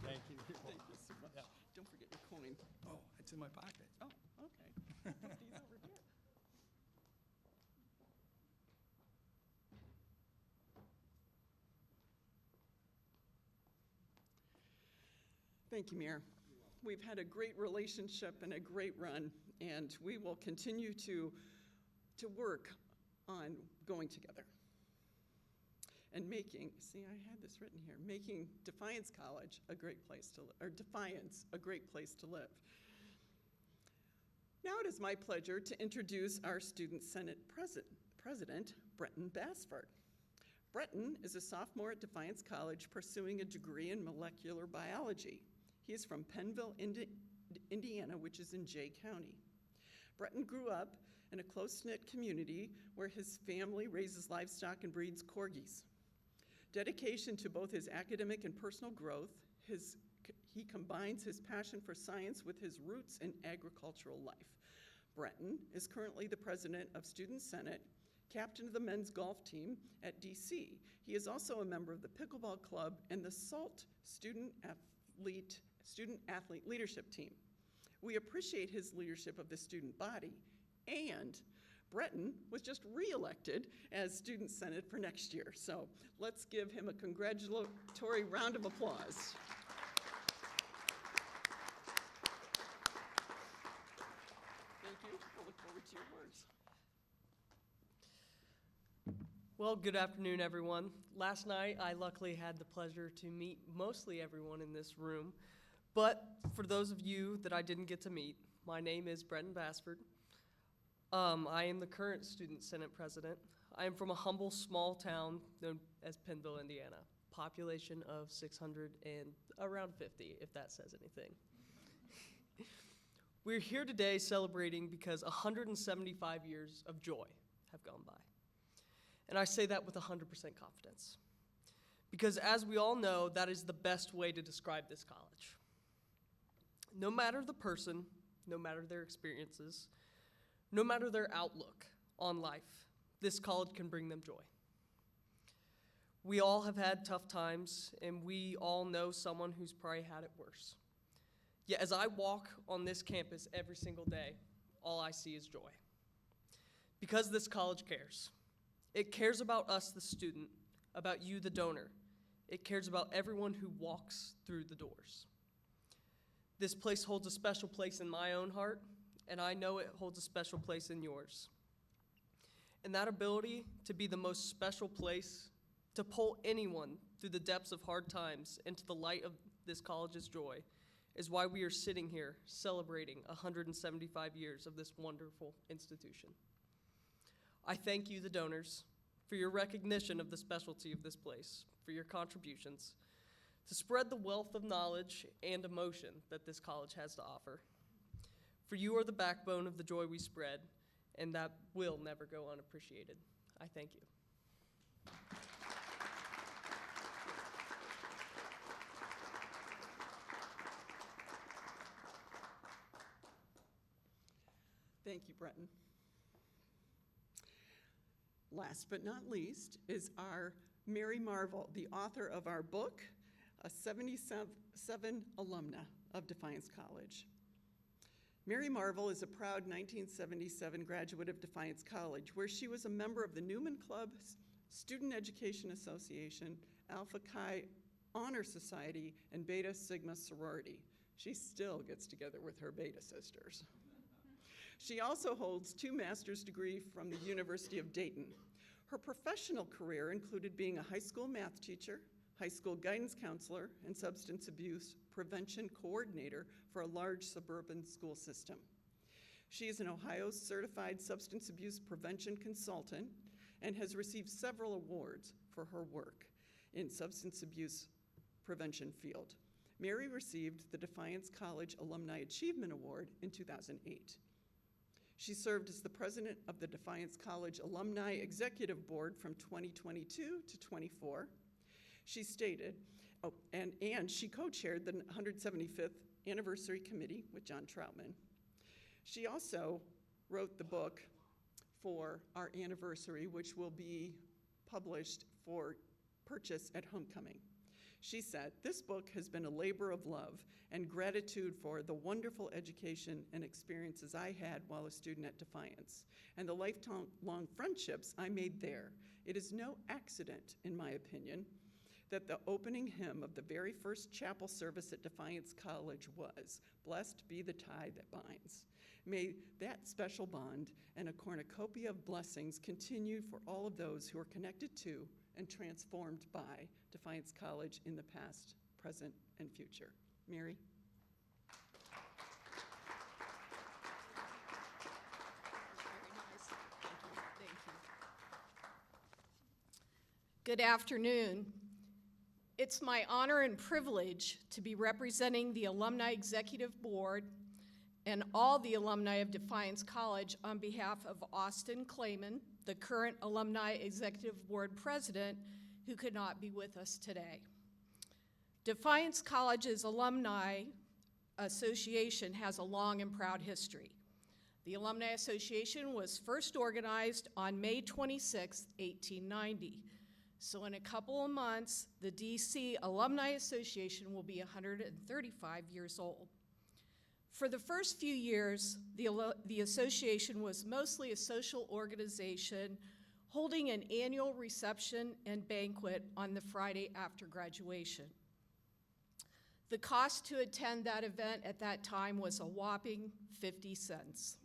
Thank you. Thank you so much. Yeah. Don't forget your coin. Oh, it's in my pocket. Oh, okay. Put these over here. Thank you, Mayor. We've had a great relationship and a great run, and we will continue to work on going together and making, see, I had this written here, making Defiance College a great place to live, or Defiance a great place to live. Now it is my pleasure to introduce our Student Senate President, Brenton Basford. Brenton is a sophomore at Defiance College pursuing a degree in molecular biology. He is from Pennville, Indiana, which is in Jay County. Brenton grew up in a close-knit community where his family raises livestock and breeds corgis. Dedication to both his academic and personal growth, he combines his passion for science with his roots in agricultural life. Breton is currently the president of Student Senate, captain of the men's golf team at DC. He is also a member of the pickleball club and the SALT student athlete leadership team. We appreciate his leadership of the student body, and Breton was just re-elected as Student Senate for next year. So let's give him a congratulatory round of applause. Thank you. We'll look forward to your words. Well, good afternoon, everyone. Last night, I luckily had the pleasure to meet mostly everyone in this room. But for those of you that I didn't get to meet, my name is Brenton Basford. I am the current Student Senate President. I am from a humble, small town known as Pennville, Indiana. Population of 600 and around 50, if that says anything. We're here today celebrating because 175 years of joy have gone by. And I say that with 100% confidence. Because as we all know, that is the best way to describe this college. No matter the person, no matter their experiences, no matter their outlook on life, this college can bring them joy. We all have had tough times, and we all know someone who's probably had it worse. Yet as I walk on this campus every single day, all I see is joy. Because this college cares. It cares about us, the student, about you, the donor. It cares about everyone who walks through the doors. This place holds a special place in my own heart, and I know it holds a special place in yours. And that ability to be the most special place, to pull anyone through the depths of hard times into the light of this college's joy, is why we are sitting here celebrating 175 years of this wonderful institution. I thank you, the donors, for your recognition of the specialty of this place, for your contributions, to spread the wealth of knowledge and emotion that this college has to offer. For you are the backbone of the joy we spread, and that will never go unappreciated. I thank you. Thank you, Breton. Last but not least is our Mary Marvel, the author of our book, a 77 alumna of Defiance College. Mary Marvel is a proud 1977 graduate of Defiance College, where she was a member of the Newman Club, Student Education Association, Alpha Chi Honor Society, and Beta Sigma sorority. She still gets together with her Beta sisters. She also holds 2 master's degrees from the University of Dayton. Her professional career included being a high school math teacher, high school guidance counselor, and substance abuse prevention coordinator for a large suburban school system. She is an Ohio certified substance abuse prevention consultant and has received several awards for her work in substance abuse prevention field. Mary received the Defiance College Alumni Achievement Award in 2008. She served as the president of the Defiance College Alumni Executive Board from 2022 to 24. She stated, and she co-chaired the 175th Anniversary Committee with John Troutman. She also wrote the book for our anniversary, which will be published for purchase at homecoming. She said, "This book has been a labor of love and gratitude for the wonderful education and experiences I had while a student at Defiance, and the lifelong friendships I made there. It is no accident, in my opinion, that the opening hymn of the very first chapel service at Defiance College was, 'Blessed be the tie that binds.' May that special bond and a cornucopia of blessings continue for all of those who are connected to and transformed by Defiance College in the past, present, and future." Mary? Good afternoon. It's my honor and privilege to be representing the Alumni Executive Board and all the alumni of Defiance College on behalf of Austin Clayman, the current Alumni Executive Board President, who could not be with us today. Defiance College's Alumni Association has a long and proud history. The Alumni Association was first organized on May 26, 1890. So in a couple of months, the DC Alumni Association will be 135 years old. For the first few years, the association was mostly a social organization holding an annual reception and banquet on the Friday after graduation. The cost to attend that event at that time was a whopping 50 cents.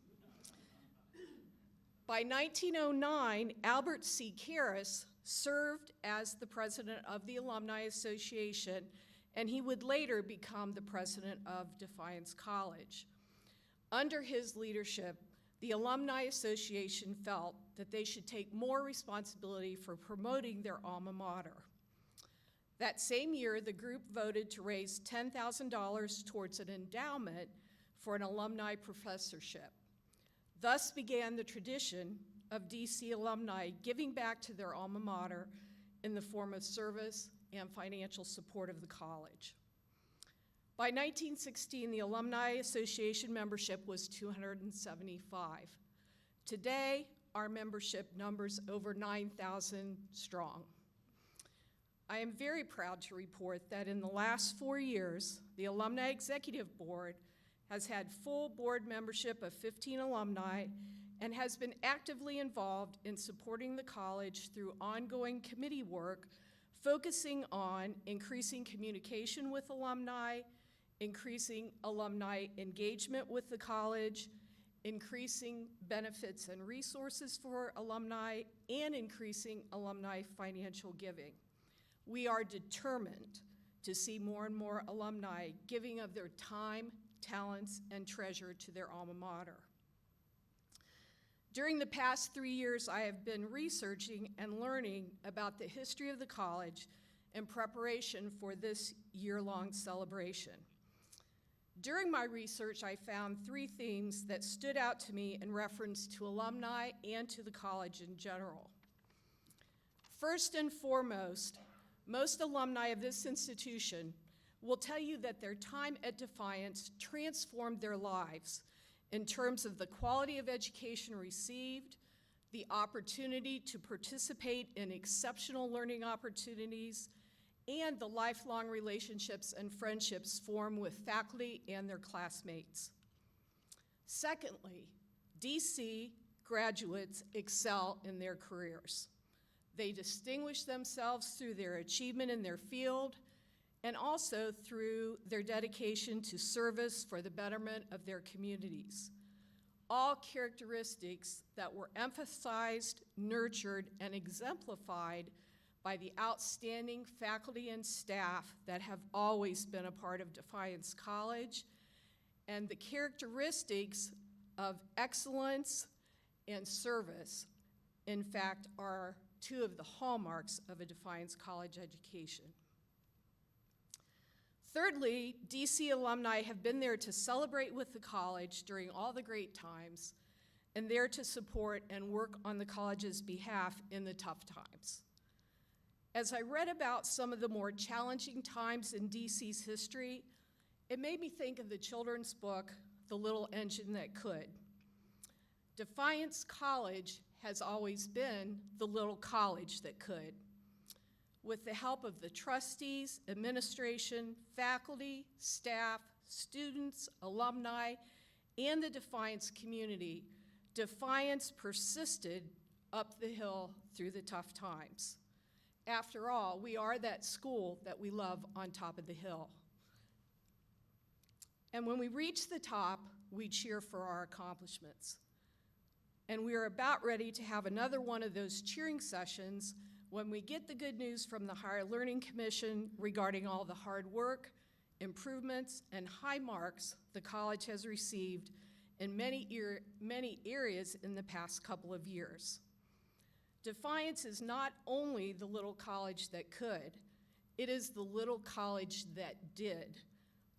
By 1909, Albert C. Karras served as the president of the Alumni Association, and he would later become the president of Defiance College. Under his leadership, the Alumni Association felt that they should take more responsibility for promoting their alma mater. That same year, the group voted to raise $10,000 towards an endowment for an alumni professorship. Thus began the tradition of DC alumni giving back to their alma mater in the form of service and financial support of the college. By 1916, the Alumni Association membership was 275. Today, our membership numbers over 9,000 strong. I am very proud to report that in the last 4 years, the Alumni Executive Board has had full board membership of 15 alumni and has been actively involved in supporting the college through ongoing committee work focusing on increasing communication with alumni, increasing alumni engagement with the college, increasing benefits and resources for alumni, and increasing alumni financial giving. We are determined to see more and more alumni giving of their time, talents, and treasure to their alma mater. During the past 3 years, I have been researching and learning about the history of the college in preparation for this year-long celebration. During my research, I found 3 themes that stood out to me in reference to alumni and to the college in general. First and foremost, most alumni of this institution will tell you that their time at Defiance transformed their lives in terms of the quality of education received, the opportunity to participate in exceptional learning opportunities, and the lifelong relationships and friendships formed with faculty and their classmates. Secondly, DC graduates excel in their careers. They distinguish themselves through their achievement in their field and also through their dedication to service for the betterment of their communities. All characteristics that were emphasized, nurtured, and exemplified by the outstanding faculty and staff that have always been a part of Defiance College, and the characteristics of excellence and service, in fact, are 2 of the hallmarks of a Defiance College education. Thirdly, DC alumni have been there to celebrate with the college during all the great times and there to support and work on the college's behalf in the tough times. As I read about some of the more challenging times in DC's history, it made me think of the children's book, The Little Engine That Could. Defiance College has always been the little college that could. With the help of the trustees, administration, faculty, staff, students, alumni, and the Defiance community, Defiance persisted up the hill through the tough times. After all, we are that school that we love on top of the hill. And when we reach the top, we cheer for our accomplishments. And we are about ready to have another one of those cheering sessions when we get the good news from the Higher Learning Commission regarding all the hard work, improvements, and high marks the college has received in many areas in the past couple of years. Defiance is not only the little college that could, it is the little college that did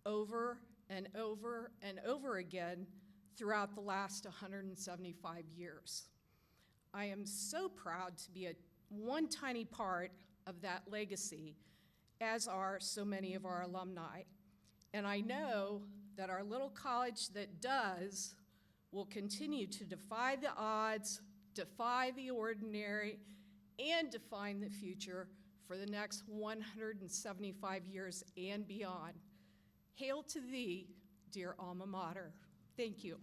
over and over and over again throughout the last 175 years. I am so proud to be one tiny part of that legacy, as are so many of our alumni. And I know that our little college that does will continue to defy the odds, defy the ordinary, and define the future for the next 175 years and beyond. Hail to thee, dear alma mater. Thank you.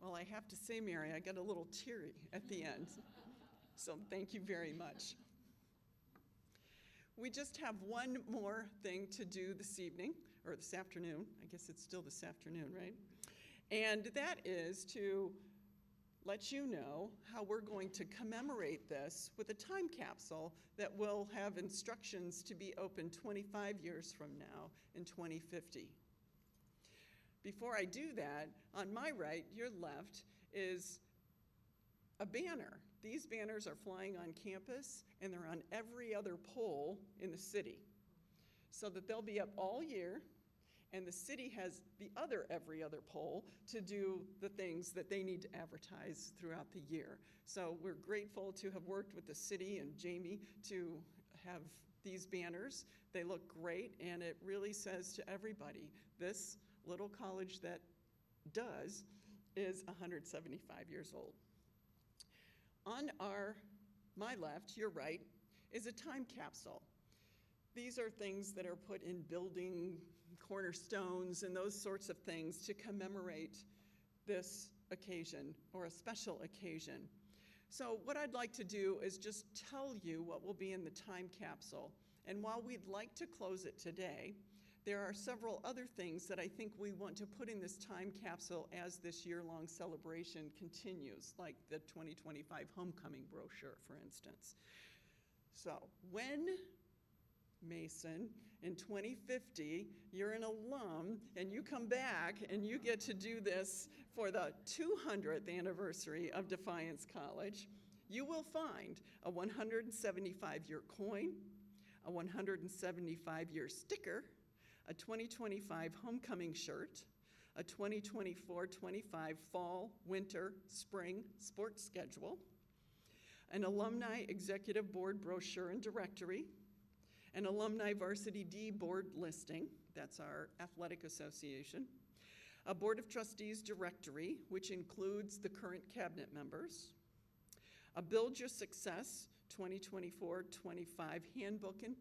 Well, I have to say, Mary, I got a little teary at the end. So thank you very much. We just have one more thing to do this evening, or this afternoon. I guess it's still this afternoon, right? And that is to let you know how we're going to commemorate this with a time capsule that will have instructions to be open 25 years from now in 2050. Before I do that, on my right, your left, is a banner. These banners are flying on campus, and they're on every other pole in the city, so that they'll be up all year, and the city has the other every other pole to do the things that they need to advertise throughout the year. So we're grateful to have worked with the city and Jamie to have these banners. They look great, and it really says to everybody, this little college that does is 175 years old. On my left, your right, is a time capsule. These are things that are put in building cornerstones and those sorts of things to commemorate this occasion or a special occasion. So what I'd like to do is just tell you what will be in the time capsule. And while we'd like to close it today, there are several other things that I think we want to put in this time capsule as this year-long celebration continues, like the 2025 homecoming brochure, for instance. So when, Mason, in 2050, you're an alum and you come back and you get to do this for the 200th anniversary of Defiance College, you will find a 175-year coin, a 175-year sticker, a 2025 homecoming shirt, a 2024-25 fall, winter, spring sports schedule, an alumni executive board brochure and directory, an alumni varsity D board listing, that's our athletic association, a board of trustees directory, which includes the current cabinet members, a Build Your Success 2024-25 handbook and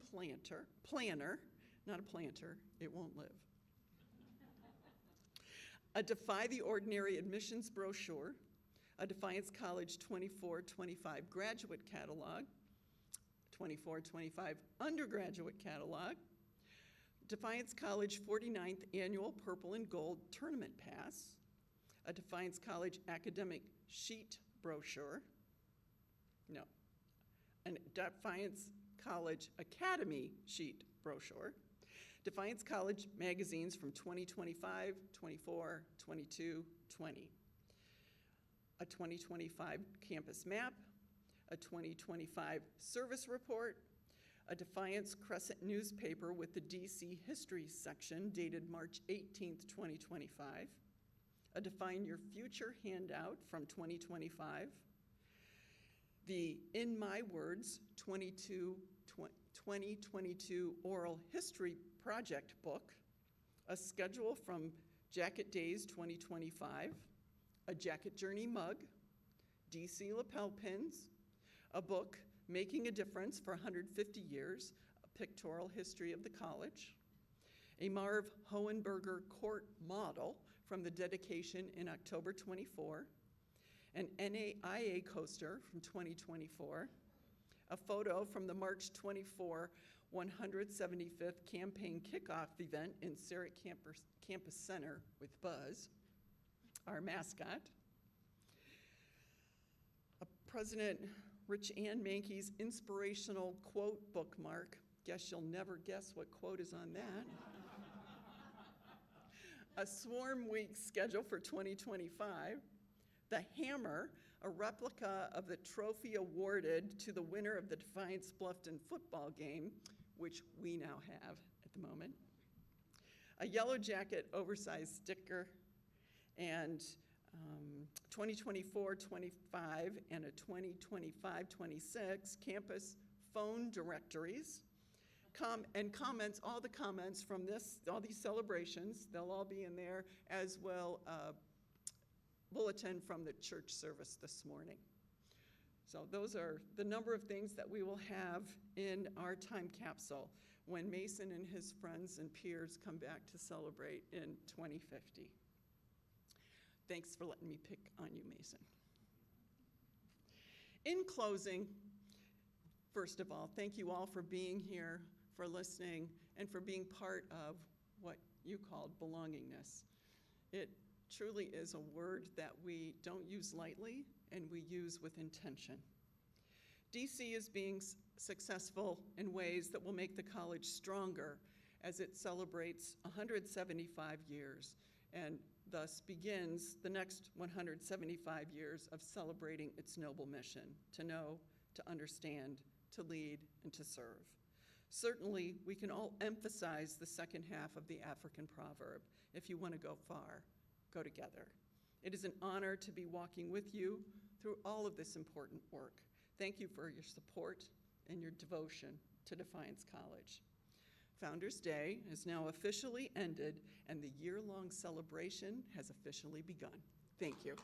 planner, not a planter, it won't live. A Defy the Ordinary admissions brochure, a Defiance College 24-25 graduate catalog, 24-25 undergraduate catalog, Defiance College 49th annual Purple and Gold tournament pass, a Defiance College academic sheet brochure, a Defiance College Academy sheet brochure, Defiance College magazines from 2025, 24, 22, 20, a 2025 campus map, a 2025 service report, a Defiance Crescent newspaper with the DC history section dated March 18th, 2025, a Define Your Future handout from 2025, the In My Words 2022 oral history project book, a schedule from Jacket Days 2025, a Jacket Journey mug, DC lapel pins, a book, Making a Difference for 150 Years, a pictorial history of the college, a Marv Hohenberger court model from the dedication in October 24, an NAIA coaster from 2024, a photo from the March 24 175th campaign kickoff event in Sarah Campus Center with Buzz, our mascot, a President Rich Ann Mankey's inspirational quote bookmark. Guess you'll never guess what quote is on that. A Swarm Week schedule for 2025. The Hammer, a replica of the trophy awarded to the winner of the Defiance Bluffton football game, which we now have at the moment. A Yellow Jacket oversized sticker, and 2024-25 and a 2025-26 campus phone directories, and comments, all the comments from all these celebrations, they'll all be in there, as well bulletin from the church service this morning. So those are the number of things that we will have in our time capsule when Mason and his friends and peers come back to celebrate in 2050. Thanks for letting me pick on you, Mason. In closing, first of all, thank you all for being here, for listening, and for being part of what you called belongingness. It truly is a word that we don't use lightly and we use with intention. DC is being successful in ways that will make the college stronger as it celebrates 175 years and thus begins the next 175 years of celebrating its noble mission: to know, to understand, to lead, and to serve. Certainly, we can all emphasize the second half of the African proverb: if you want to go far, go together. It is an honor to be walking with you through all of this important work. Thank you for your support and your devotion to Defiance College. Founders Day is now officially ended, and the year-long celebration has officially begun. Thank you.